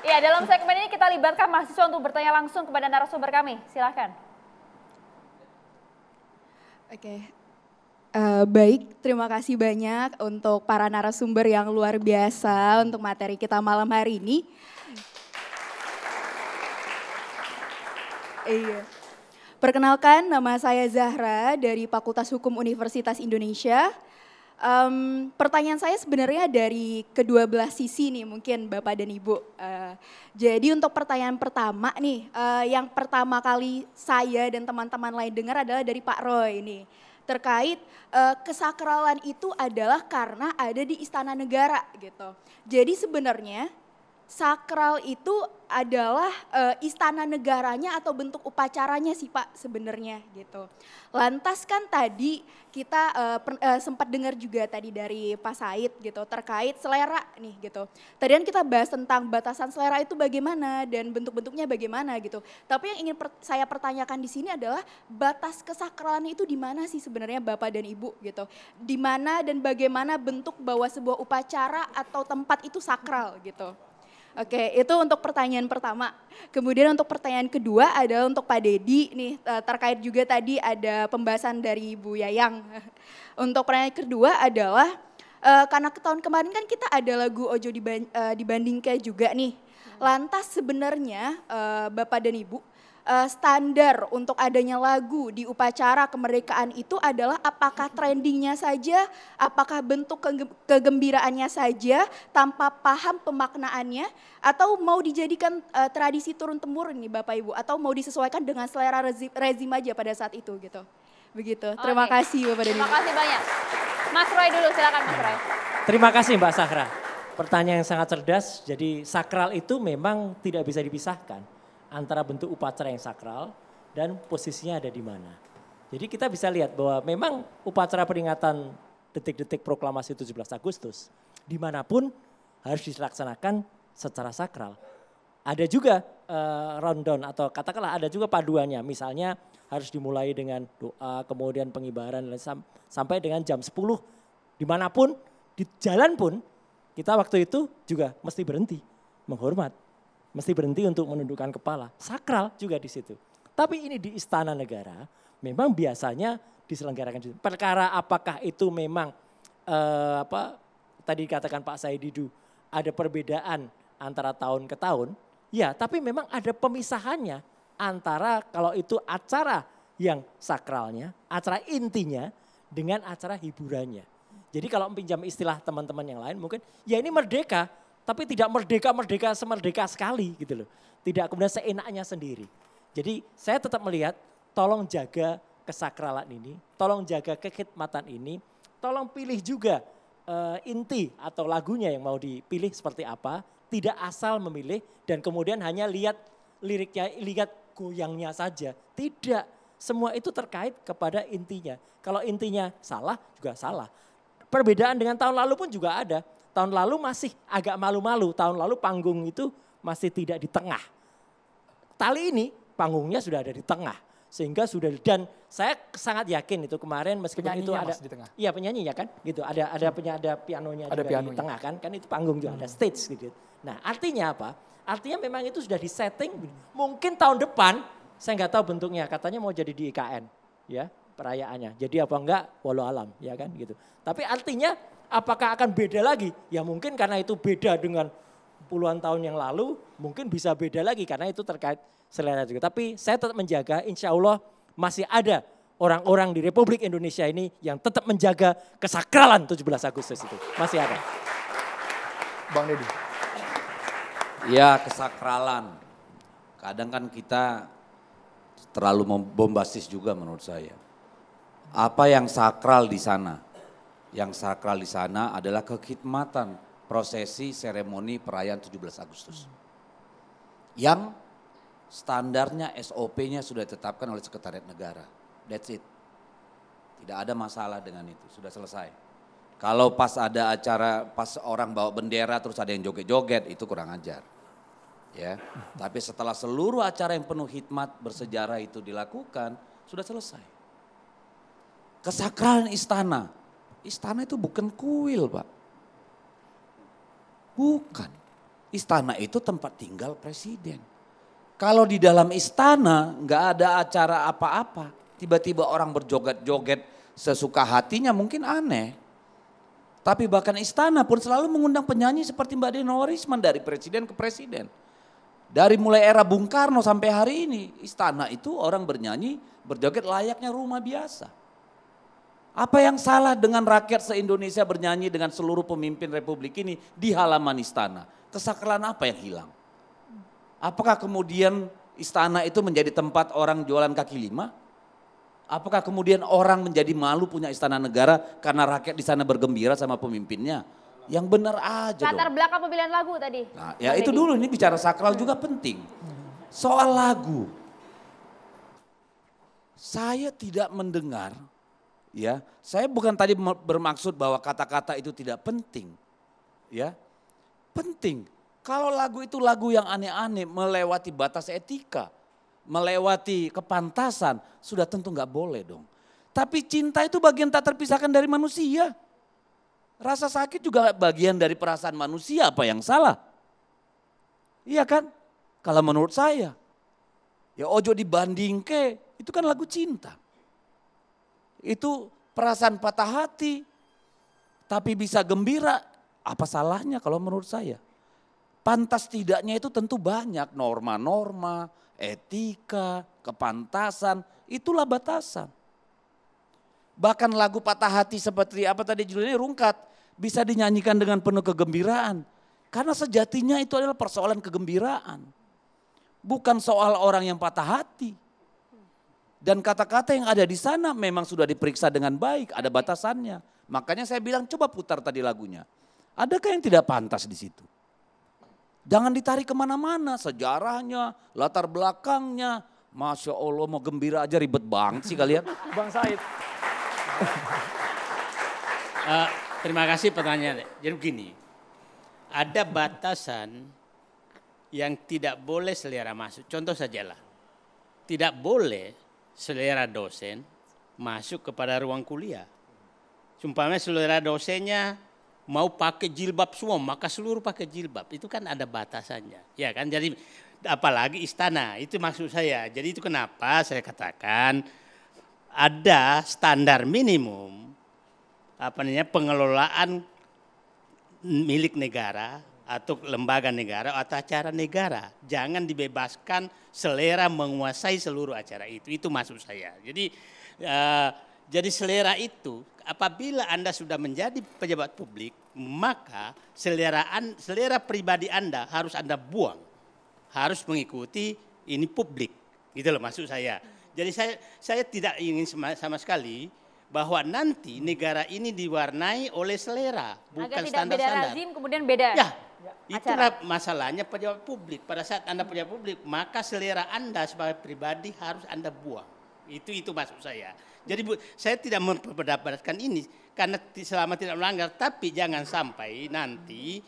Ya, dalam segmen ini kita libatkan mahasiswa untuk bertanya langsung kepada narasumber kami. Silahkan. Oke, baik, terima kasih banyak untuk para narasumber yang luar biasa untuk materi kita malam hari ini. Iya. Perkenalkan, nama saya Zahra dari Fakultas Hukum Universitas Indonesia. Pertanyaan saya sebenarnya dari kedua belah sisi nih mungkin Bapak dan Ibu. Jadi untuk pertanyaan pertama nih, yang pertama kali saya dan teman-teman lain dengar adalah dari Pak Roy nih. Terkait kesakralan itu adalah karena ada di Istana Negara gitu. Jadi sebenarnya sakral itu adalah istana negaranya atau bentuk upacaranya sih Pak sebenarnya gitu. Lantas kan tadi kita sempat dengar juga tadi dari Pak Said gitu terkait selera nih gitu. Tadi kan kita bahas tentang batasan selera itu bagaimana dan bentuk-bentuknya bagaimana gitu. Tapi yang ingin saya pertanyakan di sini adalah batas kesakralan itu di mana sih sebenarnya Bapak dan Ibu gitu. Di mana dan bagaimana bentuk bahwa sebuah upacara atau tempat itu sakral gitu. Oke, itu untuk pertanyaan pertama. Kemudian untuk pertanyaan kedua adalah untuk Pak Dedi nih terkait juga tadi ada pembahasan dari Bu Yayang. Untuk pertanyaan kedua adalah karena tahun kemarin kan kita ada lagu Ojo Dibandingke juga nih. Lantas sebenarnya Bapak dan Ibu standar untuk adanya lagu di upacara kemerdekaan itu adalah apakah trendingnya saja, apakah bentuk kegembiraannya saja tanpa paham pemaknaannya, atau mau dijadikan tradisi turun-temurun nih Bapak Ibu, atau mau disesuaikan dengan selera rezim aja pada saat itu gitu. Begitu, terima kasih Bapak dan Ibu. Terima kasih banyak. Mas Roy dulu, silakan Mas Roy. Terima kasih Mbak Sahra. Pertanyaan yang sangat cerdas, jadi sakral itu memang tidak bisa dipisahkan antara bentuk upacara yang sakral dan posisinya ada di mana. Jadi kita bisa lihat bahwa memang upacara peringatan detik-detik proklamasi 17 Agustus dimanapun harus dilaksanakan secara sakral. Ada juga rundown atau katakanlah ada juga paduannya, misalnya harus dimulai dengan doa, kemudian pengibaran sampai dengan jam 10 dimanapun, di jalan pun kita waktu itu juga mesti berhenti menghormat. Mesti berhenti untuk menundukkan kepala. Sakral juga di situ. Tapi ini di Istana Negara memang biasanya diselenggarakan. Perkara apakah itu memang tadi dikatakan Pak Saididu ada perbedaan antara tahun ke tahun. Ya tapi memang ada pemisahannya antara kalau itu acara yang sakralnya, acara intinya dengan acara hiburannya. Jadi kalau pinjam istilah teman-teman yang lain mungkin ya ini merdeka. Tapi tidak merdeka semerdeka sekali gitu loh. Tidak kemudian seenaknya sendiri. Jadi saya tetap melihat tolong jaga kesakralan ini, tolong jaga kekhidmatan ini, tolong pilih juga inti atau lagunya yang mau dipilih seperti apa. Tidak asal memilih dan kemudian hanya lihat liriknya, lihat goyangnya saja. Tidak, semua itu terkait kepada intinya. Kalau intinya salah juga salah. Perbedaan dengan tahun lalu pun juga ada. Tahun lalu masih agak malu-malu, tahun lalu panggung itu masih tidak di tengah. Kali ini panggungnya sudah ada di tengah. Sehingga sudah, dan saya sangat yakin itu kemarin meskipun itu ada. Di tengah. Iya penyanyi ya kan, gitu. Ada pianonya juga di tengah kan itu panggung juga ada stage gitu. Nah artinya apa? Artinya memang itu sudah disetting, mungkin tahun depan, saya nggak tahu bentuknya, katanya mau jadi di IKN ya perayaannya. Jadi apa enggak, walau alam ya kan gitu. Tapi artinya apakah akan beda lagi? Ya mungkin karena itu beda dengan puluhan tahun yang lalu, mungkin bisa beda lagi karena itu terkait selera juga. Tapi saya tetap menjaga, insya Allah masih ada orang-orang di Republik Indonesia ini yang tetap menjaga kesakralan 17 Agustus itu. Masih ada. Bang Deddy. Ya kesakralan. Kadang kan kita terlalu bombastis juga menurut saya. Apa yang sakral di sana? Yang sakral di sana adalah kekhidmatan prosesi seremoni perayaan 17 Agustus. Yang standarnya SOP-nya sudah ditetapkan oleh Sekretariat Negara. That's it. Tidak ada masalah dengan itu, sudah selesai. Kalau pas ada acara, pas orang bawa bendera terus ada yang joget-joget, itu kurang ajar. Ya, tapi setelah seluruh acara yang penuh hikmat bersejarah itu dilakukan, sudah selesai. Kesakralan istana. Istana itu bukan kuil Pak. Bukan. Istana itu tempat tinggal presiden. Kalau di dalam istana nggak ada acara apa-apa, tiba-tiba orang berjoget-joget sesuka hatinya mungkin aneh. Tapi bahkan istana pun selalu mengundang penyanyi seperti Mbak Deno Warisman dari presiden ke presiden. Dari mulai era Bung Karno sampai hari ini, istana itu orang bernyanyi, berjoget layaknya rumah biasa. Apa yang salah dengan rakyat se-Indonesia bernyanyi dengan seluruh pemimpin republik ini di halaman istana? Kesakralan apa yang hilang? Apakah kemudian istana itu menjadi tempat orang jualan kaki lima? Apakah kemudian orang menjadi malu punya istana negara karena rakyat di sana bergembira sama pemimpinnya? Yang benar aja dong. Latar belakang pemilihan lagu tadi. Nah, ya itu dulu, ini bicara sakral juga penting. Soal lagu. Saya tidak mendengar, ya. Saya bukan tadi bermaksud bahwa kata-kata itu tidak penting. Ya. Penting. Kalau lagu itu lagu yang aneh-aneh, melewati batas etika, melewati kepantasan, sudah tentu nggak boleh dong. Tapi cinta itu bagian tak terpisahkan dari manusia. Rasa sakit juga bagian dari perasaan manusia, apa yang salah? Iya kan? Kalau menurut saya, ya ojo dibanding ke, itu kan lagu cinta. Itu perasaan patah hati, tapi bisa gembira, apa salahnya kalau menurut saya? Pantas tidaknya itu tentu banyak norma-norma, etika, kepantasan, itulah batasan. Bahkan lagu patah hati seperti apa tadi judulnya Rungkat bisa dinyanyikan dengan penuh kegembiraan. Karena sejatinya itu adalah persoalan kegembiraan. Bukan soal orang yang patah hati. Dan kata-kata yang ada di sana memang sudah diperiksa dengan baik, ada batasannya. Makanya saya bilang coba putar tadi lagunya. Adakah yang tidak pantas di situ? Jangan ditarik kemana-mana, sejarahnya, latar belakangnya. Masya Allah mau gembira aja ribet banget sih kalian. Bang Said. Terima kasih pertanyaannya. Jadi begini, ada batasan yang tidak boleh selera masuk. Contoh sajalah, tidak boleh selera dosen masuk kepada ruang kuliah. Umpamanya selera dosennya mau pakai jilbab semua, maka seluruh pakai jilbab. Itu kan ada batasannya, ya kan? Jadi apalagi istana, itu maksud saya. Jadi itu kenapa saya katakan ada standar minimum pengelolaan milik negara atau lembaga negara atau acara negara. Jangan dibebaskan selera menguasai seluruh acara itu. Itu maksud saya. Jadi selera itu apabila Anda sudah menjadi pejabat publik, maka selera pribadi Anda harus Anda buang. Harus mengikuti ini publik. Gitu loh maksud saya. Jadi saya tidak ingin sama sekali bahwa nanti negara ini diwarnai oleh selera, bukan Agar tidak standar-standar. beda rezim kemudian beda Ya, acara. itulah masalahnya pejabat publik. Pada saat Anda pejabat publik, maka selera Anda sebagai pribadi harus Anda buang. Itu maksud saya. Jadi saya tidak memperdapatkan ini karena selama tidak melanggar, tapi jangan sampai nanti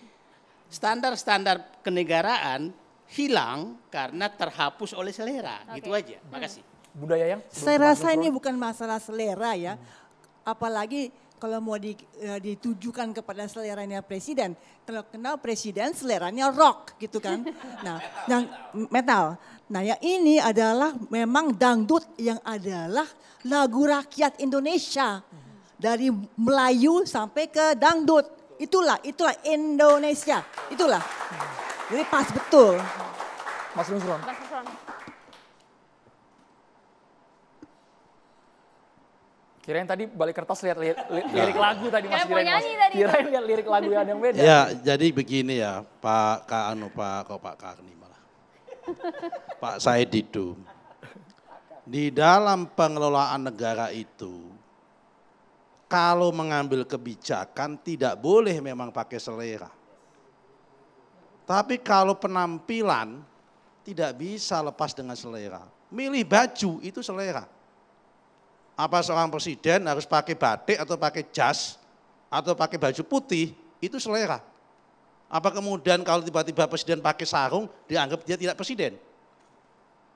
standar-standar kenegaraan hilang karena terhapus oleh selera. Oke. Gitu aja. Makasih. Bunda Yayang? Saya rasa ini bukan masalah selera ya. Apalagi kalau mau ditujukan kepada seleranya presiden. Kalau kenal presiden seleranya rock gitu kan. Nah yang metal. Nah yang ini adalah memang dangdut yang adalah lagu rakyat Indonesia. Dari Melayu sampai ke dangdut. Itulah Indonesia. Itulah. Jadi pas betul. Mas Nusron? Mas Nusron. Kirain tadi balik kertas lihat lirik lagu tadi Mas. Kirain mau nyanyi tadi. Kirain lihat lirik lagu yang beda. Ya, jadi begini ya, Pak Kani malah. Pak Said Didu. Di dalam pengelolaan negara itu, kalau mengambil kebijakan tidak boleh memang pakai selera. Tapi kalau penampilan tidak bisa lepas dengan selera. Milih baju itu selera. Apa seorang presiden harus pakai batik atau pakai jas atau pakai baju putih, itu selera. Apa kemudian kalau tiba-tiba presiden pakai sarung dianggap dia tidak presiden?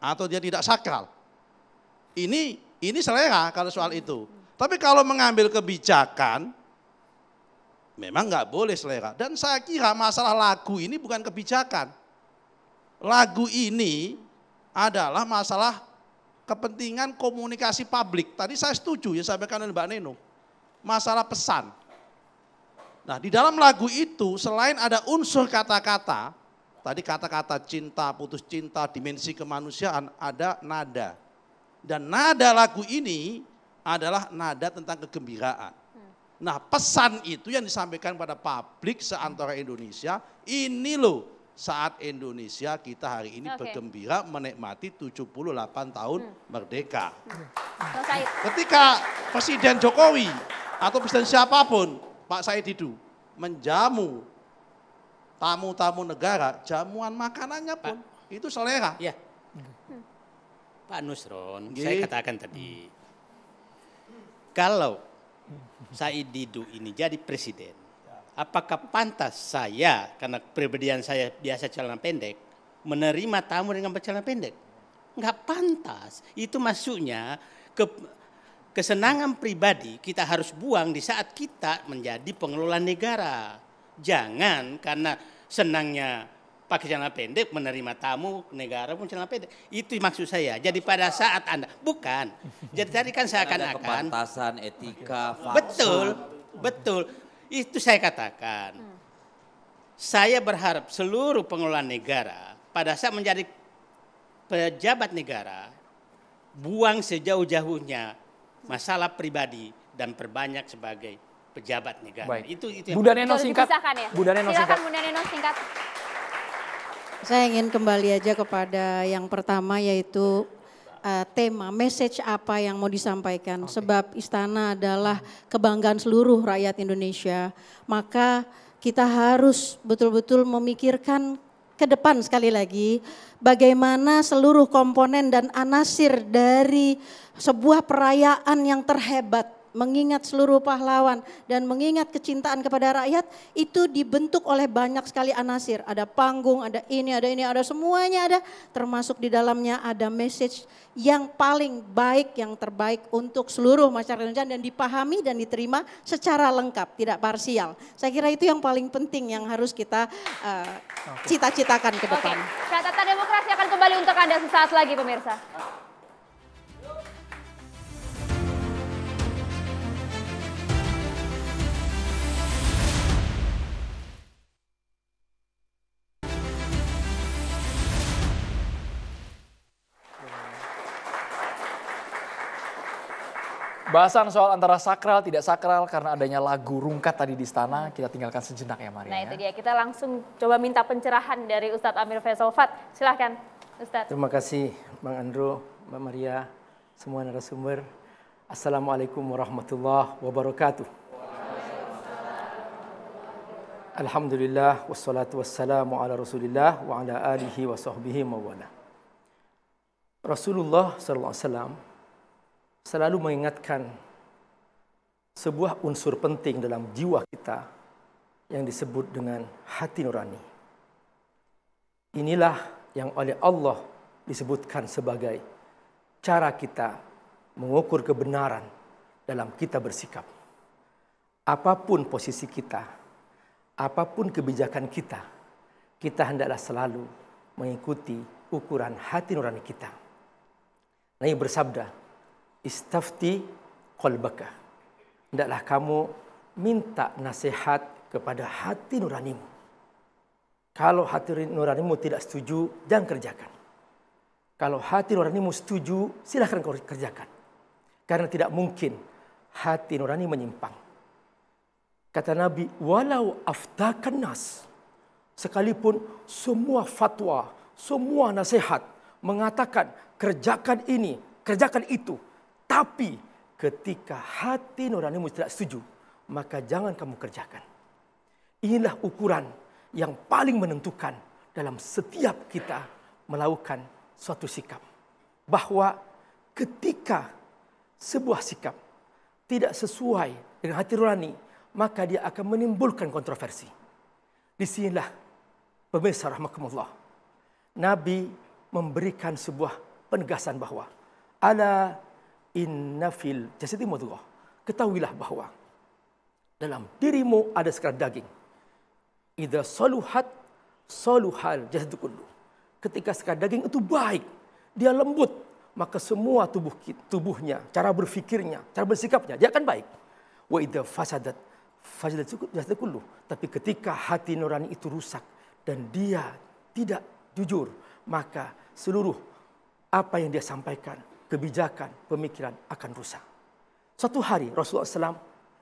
Atau dia tidak sakral? Ini selera kalau soal itu. Tapi kalau mengambil kebijakan memang nggak boleh selera. Dan saya kira masalah lagu ini bukan kebijakan. Lagu ini adalah masalah kepentingan komunikasi publik. Tadi saya setuju ya sampaikan oleh Mbak Neno. Masalah pesan. Nah di dalam lagu itu selain ada unsur kata-kata, tadi kata-kata cinta, putus cinta, dimensi kemanusiaan, ada nada. Dan nada lagu ini adalah nada tentang kegembiraan. Nah pesan itu yang disampaikan pada publik seantara Indonesia, ini loh saat Indonesia kita hari ini bergembira menikmati 78 tahun merdeka. Ketika Presiden Jokowi atau Presiden siapapun, Pak Said Didu, menjamu tamu-tamu negara, jamuan makanannya pun itu selera. Ya. Pak Nusron, saya katakan tadi, kalau Said Didu ini jadi presiden, apakah pantas saya, karena pribadian saya biasa celana pendek, menerima tamu dengan bercelana pendek? Enggak pantas. Itu maksudnya kesenangan pribadi kita harus buang di saat kita menjadi pengelola negara. Jangan karena senangnya pakai celana pendek menerima tamu negara pun celana pendek. Itu maksud saya. Jadi pada saat Anda, bukan. Jadi tadi kan seakan-akan. Kepantasan, etika, fakta. Betul, betul. Itu saya katakan. Saya berharap seluruh pengelola negara pada saat menjadi pejabat negara, buang sejauh-jauhnya masalah pribadi dan perbanyak sebagai pejabat negara. Baik. Itu Bunda Neno singkat. Ya? Bunda Neno Silakan singkat. Bunda Neno singkat. Saya ingin kembali aja kepada yang pertama yaitu tema, message apa yang mau disampaikan. Sebab istana adalah kebanggaan seluruh rakyat Indonesia. Maka kita harus betul-betul memikirkan ke depan sekali lagi bagaimana seluruh komponen dan anasir dari sebuah perayaan yang terhebat, mengingat seluruh pahlawan dan mengingat kecintaan kepada rakyat itu dibentuk oleh banyak sekali anasir. Ada panggung, ada ini, ada semuanya ada. Termasuk di dalamnya ada message yang paling baik, yang terbaik untuk seluruh masyarakat Indonesia dan dipahami dan diterima secara lengkap, tidak parsial. Saya kira itu yang paling penting yang harus kita cita-citakan ke depan. Catatan Demokrasi akan kembali untuk Anda sesaat lagi pemirsa. Bahasan soal antara sakral tidak sakral karena adanya lagu rungkat tadi di istana, kita tinggalkan sejenak ya Maria. Nah itu dia, kita langsung coba minta pencerahan dari Ustadz Amir Faisal Fat. Silahkan Ustadz. Terima kasih Bang Andro, Mbak Maria, semua narasumber. Assalamualaikum warahmatullahi wabarakatuh. Alhamdulillah wassalatu wassalamu ala Rasulillah wa ala alihi wa sahbihi mawala. Rasulullah SAW selalu mengingatkan sebuah unsur penting dalam jiwa kita yang disebut dengan hati nurani. Inilah yang oleh Allah disebutkan sebagai cara kita mengukur kebenaran dalam kita bersikap. Apapun posisi kita, apapun kebijakan kita, kita hendaklah selalu mengikuti ukuran hati nurani kita. Nabi bersabda, istafti qalbaka. Hendaklah kamu minta nasihat kepada hati nuranimu. Kalau hati nuranimu tidak setuju, jangan kerjakan. Kalau hati nuranimu setuju, silahkan kau kerjakan. Karena tidak mungkin hati nurani menyimpang. Kata Nabi, walau aftakan nas. Sekalipun semua fatwa, semua nasihat mengatakan kerjakan ini, kerjakan itu. Tapi ketika hati nuranimu tidak setuju, maka jangan kamu kerjakan. Inilah ukuran yang paling menentukan dalam setiap kita melakukan suatu sikap. Bahwa ketika sebuah sikap tidak sesuai dengan hati nurani, maka dia akan menimbulkan kontroversi. Disinilah pemirsa rahmatullah, Nabi memberikan sebuah penegasan bahwa ala inna fil jasadi mudghah. Ketahuilah bahwa dalam dirimu ada sekerat daging. Idza saluhat saluhal jasadu kullu. Ketika sekerat daging itu baik, dia lembut, maka semua tubuhnya, cara berfikirnya, cara bersikapnya dia akan baik. Wa idza fasadat fasadat jasadu kullu. Tapi ketika hati nurani itu rusak dan dia tidak jujur, maka seluruh apa yang dia sampaikan, kebijakan, pemikiran akan rusak. Suatu hari Rasulullah SAW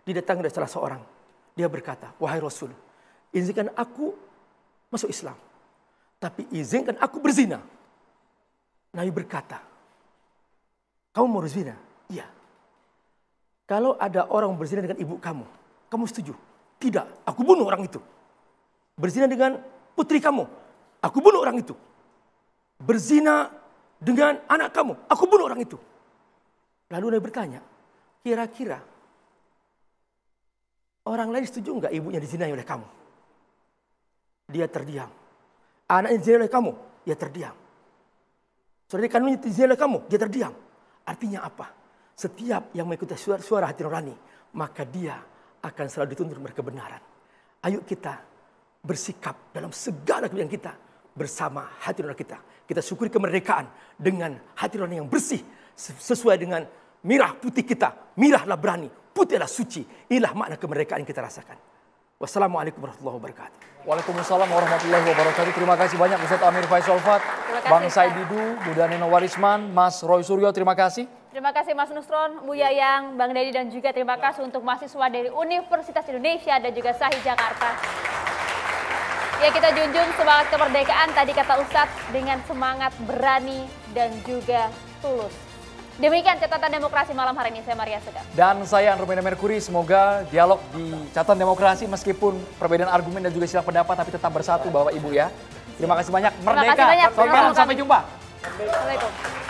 didatangi oleh salah seorang. Dia berkata, wahai Rasul, izinkan aku masuk Islam. Tapi izinkan aku berzina. Nabi berkata, kamu mau berzina? Iya. Kalau ada orang berzina dengan ibu kamu, kamu setuju? Tidak, aku bunuh orang itu. Berzina dengan putri kamu, aku bunuh orang itu. Berzina dengan anak kamu, aku bunuh orang itu. Lalu Nabi bertanya, kira-kira orang lain setuju enggak ibunya dizinai oleh kamu? Dia terdiam. Anaknya dizinai oleh kamu, dia terdiam. Saudara kandungnya dizinai oleh kamu, dia terdiam. Artinya apa? Setiap yang mengikuti suara hati nurani, maka dia akan selalu dituntun berkebenaran. Ayo kita bersikap dalam segala kebijakan kita bersama hati nurani kita. Kita syukuri kemerdekaan dengan hati nurani yang bersih sesuai dengan mirah putih kita. Mirahlah berani, putihlah suci. Inilah makna kemerdekaan yang kita rasakan. Wassalamualaikum warahmatullahi wabarakatuh. Waalaikumsalam warahmatullahi wabarakatuh. Terima kasih banyak Ustaz Amir Faisal Fat, Bang Said Didu, Budaneno Warisman, Mas Roy Suryo, terima kasih. Terima kasih Mas Nusron, Bu Yayang, Bang Dedi, dan juga terima kasih untuk mahasiswa dari Universitas Indonesia dan juga SAHI Jakarta. Ya, kita junjung semangat kemerdekaan tadi kata Ustadz dengan semangat berani dan juga tulus. Demikian catatan demokrasi malam hari ini, saya Maria Segaf. Dan saya Andromeda Mercury, semoga dialog di catatan demokrasi meskipun perbedaan argumen dan juga sila pendapat tapi tetap bersatu Bapak Ibu ya. Terima kasih banyak. Merdeka. Terima kasih banyak. Selamat malam, sampai jumpa. Assalamualaikum.